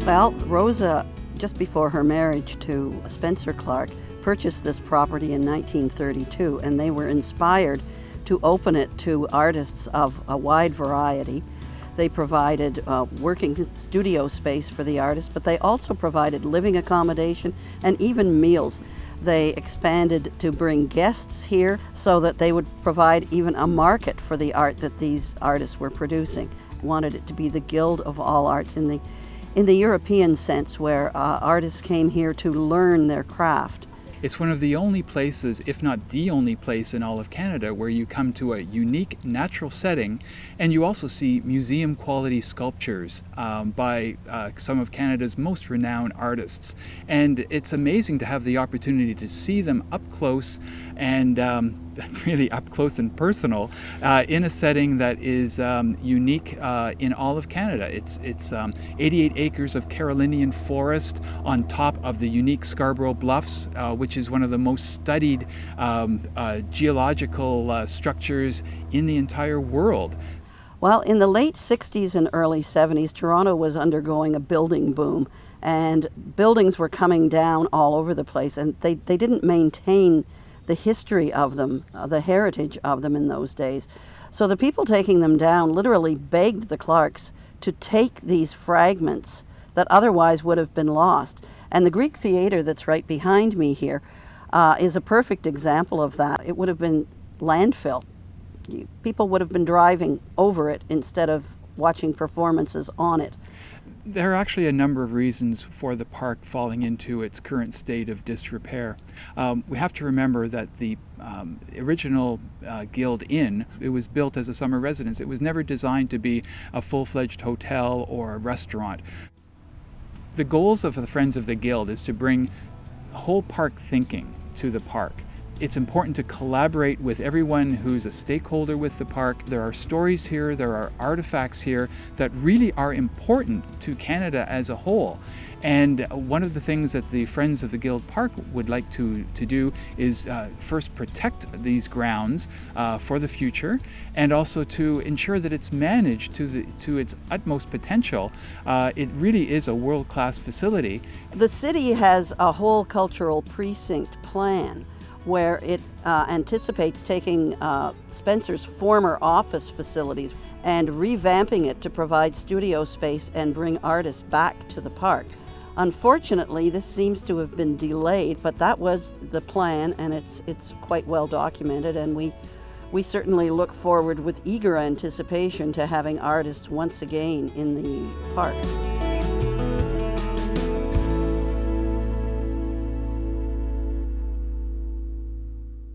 Well, Rosa, just before her marriage to Spencer Clark, purchased this property in 1932, and they were inspired to open it to artists of a wide variety. They provided working studio space for the artists, but they also provided living accommodation and even meals. They expanded to bring guests here so that they would provide even a market for the art that these artists were producing. Wanted it to be the guild of all arts in the European sense, where artists came here to learn their craft. It's one of the only places, if not the only place in all of Canada, where you come to a unique natural setting, and you also see museum quality sculptures by some of Canada's most renowned artists. And it's amazing to have the opportunity to see them up close and really up close and personal in a setting that is unique in all of Canada. It's 88 acres of Carolinian forest on top of the unique Scarborough Bluffs, which is one of the most studied geological structures in the entire world. Well, in the late 60s and early 70s, Toronto was undergoing a building boom, and buildings were coming down all over the place, and they didn't maintain the history of them, the heritage of them in those days. So the people taking them down literally begged the Clarks to take these fragments that otherwise would have been lost. And the Greek theater that's right behind me here is a perfect example of that. It would have been landfill. People would have been driving over it instead of watching performances on it. There are actually a number of reasons for the park falling into its current state of disrepair. We have to remember that the original Guild Inn, it was built as a summer residence. It was never designed to be a full-fledged hotel or a restaurant. The goals of the Friends of the Guild is to bring whole park thinking to the park. It's important to collaborate with everyone who's a stakeholder with the park. There are stories here, there are artifacts here that really are important to Canada as a whole. And one of the things that the Friends of the Guild Park would like to do is first protect these grounds for the future, and also to ensure that it's managed to its utmost potential. It really is a world-class facility. The city has a whole cultural precinct plan where it anticipates taking Spencer's former office facilities and revamping it to provide studio space and bring artists back to the park. Unfortunately, this seems to have been delayed, but that was the plan, and it's quite well documented, and we certainly look forward with eager anticipation to having artists once again in the park.